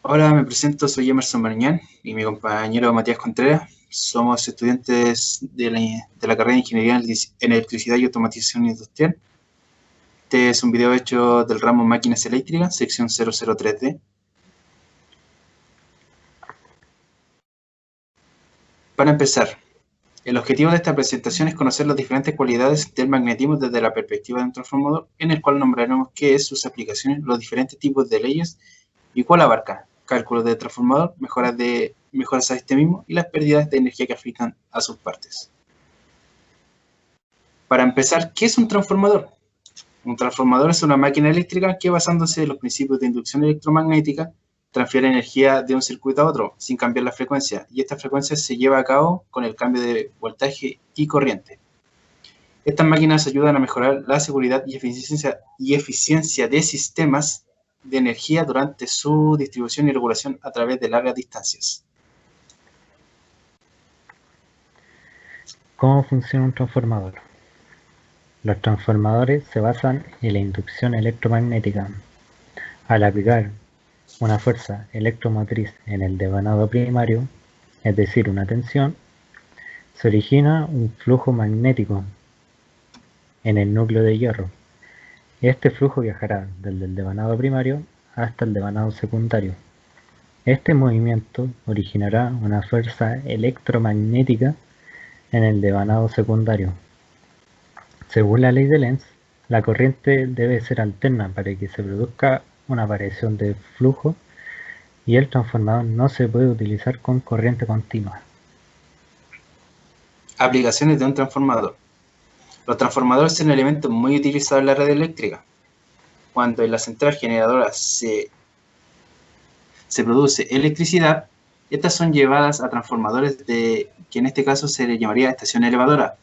Hola, me presento, soy Emerson Mariñán y mi compañero Matías Contreras. Somos estudiantes de la carrera de Ingeniería en Electricidad y Automatización Industrial. Este es un video hecho del ramo Máquinas Eléctricas, sección 003D. Para empezar, el objetivo de esta presentación es conocer las diferentes cualidades del magnetismo desde la perspectiva de un transformador, en el cual nombraremos qué es, sus aplicaciones, los diferentes tipos de leyes y cuál abarca: cálculos de transformador, mejoras a este mismo y las pérdidas de energía que afectan a sus partes. Para empezar, ¿qué es un transformador? Un transformador es una máquina eléctrica que, basándose en los principios de inducción electromagnética, transfiere energía de un circuito a otro sin cambiar la frecuencia, y esta frecuencia se lleva a cabo con el cambio de voltaje y corriente. Estas máquinas ayudan a mejorar la seguridad y eficiencia de sistemas de energía durante su distribución y regulación a través de largas distancias. ¿Cómo funciona un transformador? Los transformadores se basan en la inducción electromagnética. Al aplicar una fuerza electromotriz en el devanado primario, es decir, una tensión, se origina un flujo magnético en el núcleo de hierro. Este flujo viajará desde el devanado primario hasta el devanado secundario. Este movimiento originará una fuerza electromagnética en el devanado secundario. Según la ley de Lenz, la corriente debe ser alterna para que se produzca una variación de flujo, y el transformador no se puede utilizar con corriente continua. Aplicaciones de un transformador. Los transformadores son elementos muy utilizados en la red eléctrica. Cuando en la central generadora se produce electricidad, estas son llevadas a transformadores que en este caso se le llamaría estación elevadora,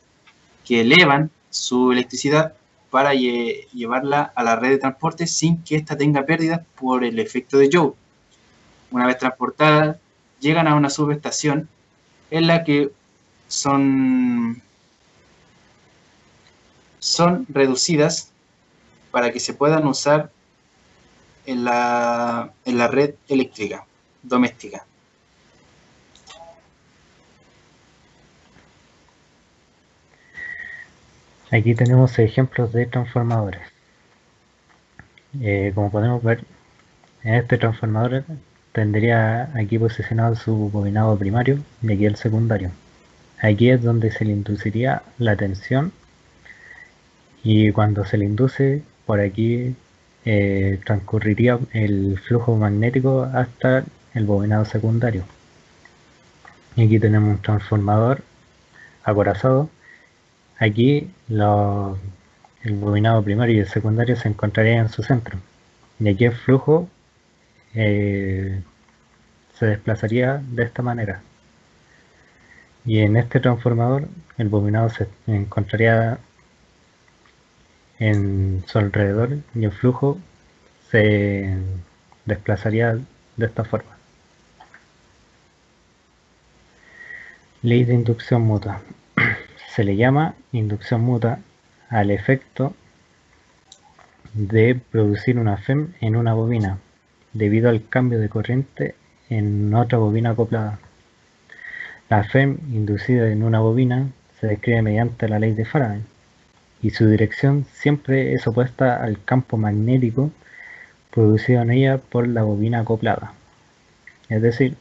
que elevan su electricidad para llevarla a la red de transporte sin que ésta tenga pérdidas por el efecto de Joule. Una vez transportadas, llegan a una subestación en la que son reducidas para que se puedan usar en la red eléctrica doméstica. Aquí tenemos ejemplos de transformadores. Como podemos ver, en este transformador tendría aquí posicionado su bobinado primario y aquí el secundario. Aquí es donde se le induciría la tensión, y cuando se le induce, por aquí transcurriría el flujo magnético hasta el bobinado secundario. Y aquí tenemos un transformador acorazado. Aquí el bobinado primario y el secundario se encontrarían en su centro, y aquí el flujo se desplazaría de esta manera. Y en este transformador el bobinado se encontraría en su alrededor y el flujo se desplazaría de esta forma. Ley de inducción mutua. Se le llama inducción mutua al efecto de producir una FEM en una bobina, debido al cambio de corriente en otra bobina acoplada. La FEM inducida en una bobina se describe mediante la ley de Faraday, y su dirección siempre es opuesta al campo magnético producido en ella por la bobina acoplada. Es decir,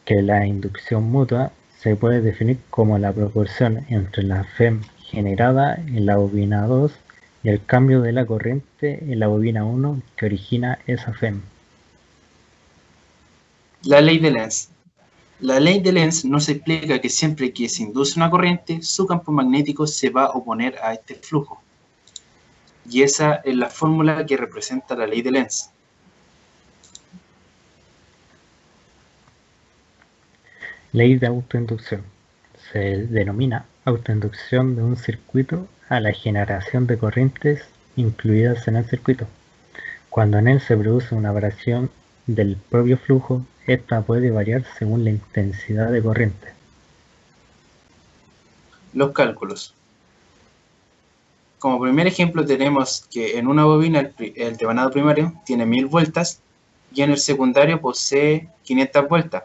que la inducción mutua se puede definir como la proporción entre la FEM generada en la bobina 2 y el cambio de la corriente en la bobina 1 que origina esa FEM. La ley de Lenz. La ley de Lenz nos explica que siempre que se induce una corriente, su campo magnético se va a oponer a este flujo. Y esa es la fórmula que representa la ley de Lenz. Ley de autoinducción. Se denomina autoinducción de un circuito a la generación de corrientes incluidas en el circuito. Cuando en él se produce una variación del propio flujo, esta puede variar según la intensidad de corriente. Los cálculos. Como primer ejemplo tenemos que en una bobina el devanado primario tiene 1000 vueltas y en el secundario posee 500 vueltas.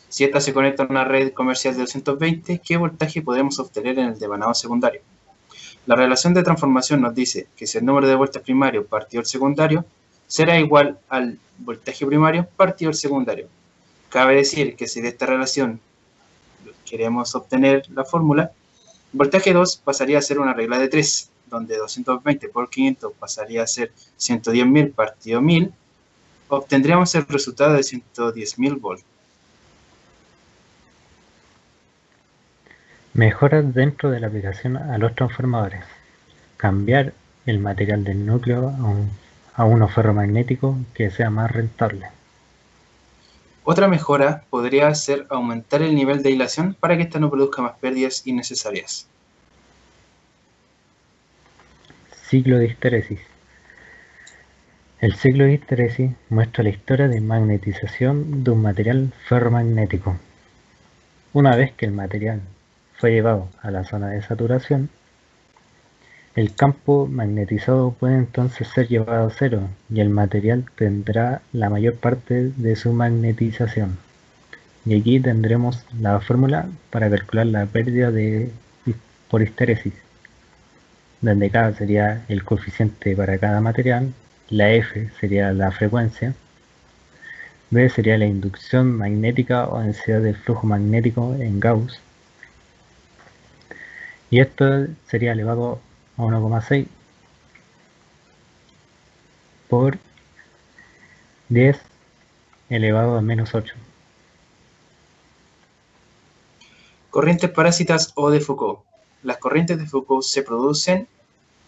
Si esta se conecta a una red comercial de 220, ¿qué voltaje podemos obtener en el devanado secundario? La relación de transformación nos dice que si el número de vueltas primario partido el secundario será igual al voltaje primario partido el secundario. Cabe decir que si de esta relación queremos obtener la fórmula, voltaje 2 pasaría a ser una regla de 3, donde 220 por 500 pasaría a ser 110.000 partido 1000, obtendríamos el resultado de 110.000 volts. Mejoras dentro de la aplicación a los transformadores. Cambiar el material del núcleo a uno ferromagnético que sea más rentable. Otra mejora podría ser aumentar el nivel de hilación para que ésta no produzca más pérdidas innecesarias. Ciclo de histéresis. El ciclo de histéresis muestra la historia de magnetización de un material ferromagnético. Una vez que el material fue llevado a la zona de saturación, el campo magnetizado puede entonces ser llevado a cero y el material tendrá la mayor parte de su magnetización. Y aquí tendremos la fórmula para calcular la pérdida por histéresis, donde K sería el coeficiente para cada material, la F sería la frecuencia, B sería la inducción magnética o densidad de flujo magnético en Gauss, y esto sería elevado a 1,6 por 10 elevado a menos 8. Corrientes parásitas o de Foucault. Las corrientes de Foucault se producen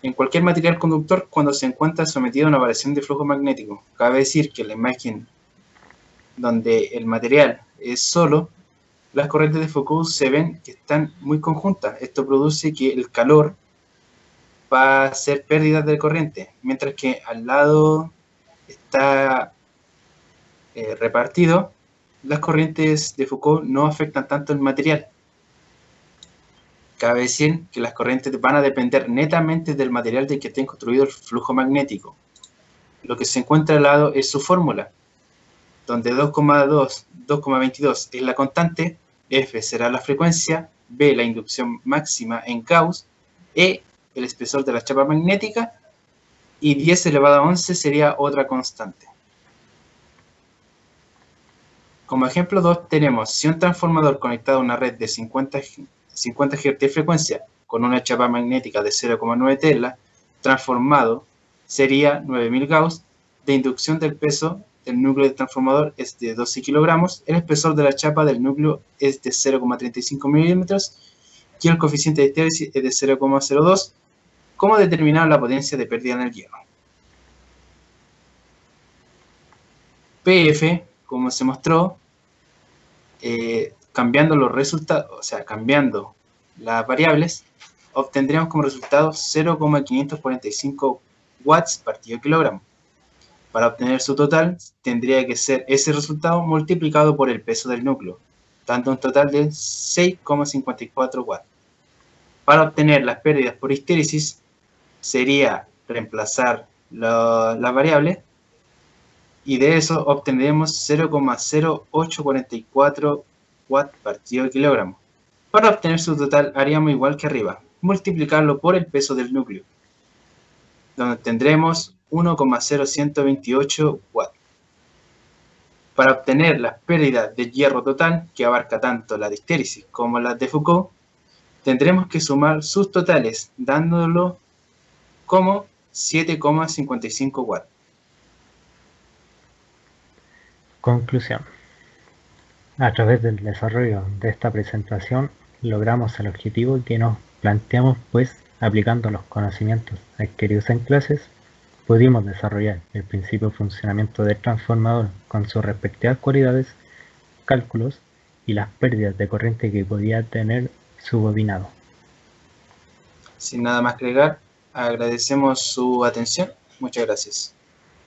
en cualquier material conductor cuando se encuentra sometido a una variación de flujo magnético. Cabe decir que en la imagen donde el material es solo, las corrientes de Foucault se ven que están muy conjuntas. Esto produce que el calor va a hacer pérdidas de corriente, mientras que al lado está repartido, las corrientes de Foucault no afectan tanto el material. Cabe decir que las corrientes van a depender netamente del material del que esté construido el flujo magnético. Lo que se encuentra al lado es su fórmula, donde 2,22 es la constante, F será la frecuencia, B la inducción máxima en Gauss, E el espesor de la chapa magnética y 10 elevado a 11 sería otra constante. Como ejemplo 2 tenemos, si un transformador conectado a una red de 50 Hz de frecuencia con una chapa magnética de 0,9 Tesla, transformado sería 9000 Gauss, de inducción del peso del núcleo del transformador es de 12 kilogramos, el espesor de la chapa del núcleo es de 0,35 milímetros y el coeficiente de histéresis es de 0,02. ¿Cómo determinar la potencia de pérdida en el hierro? PF, como se mostró, cambiando los resultados, o sea, cambiando las variables, obtendríamos como resultado 0,545 watts partido kilogramo. Para obtener su total, tendría que ser ese resultado multiplicado por el peso del núcleo, dando un total de 6,54 watts. Para obtener las pérdidas por histéresis, sería reemplazar las variables y de eso obtendremos 0,0844 watts partido kilogramo. Para obtener su total haríamos igual que arriba, multiplicarlo por el peso del núcleo, donde tendremos 1,0128 watts. Para obtener las pérdidas de hierro total, que abarca tanto la de histéresis como las de Foucault, tendremos que sumar sus totales, dándolo como 7,55 watts. Conclusión. A través del desarrollo de esta presentación logramos el objetivo que nos planteamos, pues aplicando los conocimientos adquiridos en clases, pudimos desarrollar el principio de funcionamiento del transformador con sus respectivas cualidades, cálculos y las pérdidas de corriente que podía tener su bobinado. Sin nada más que agregar, agradecemos su atención. Muchas gracias.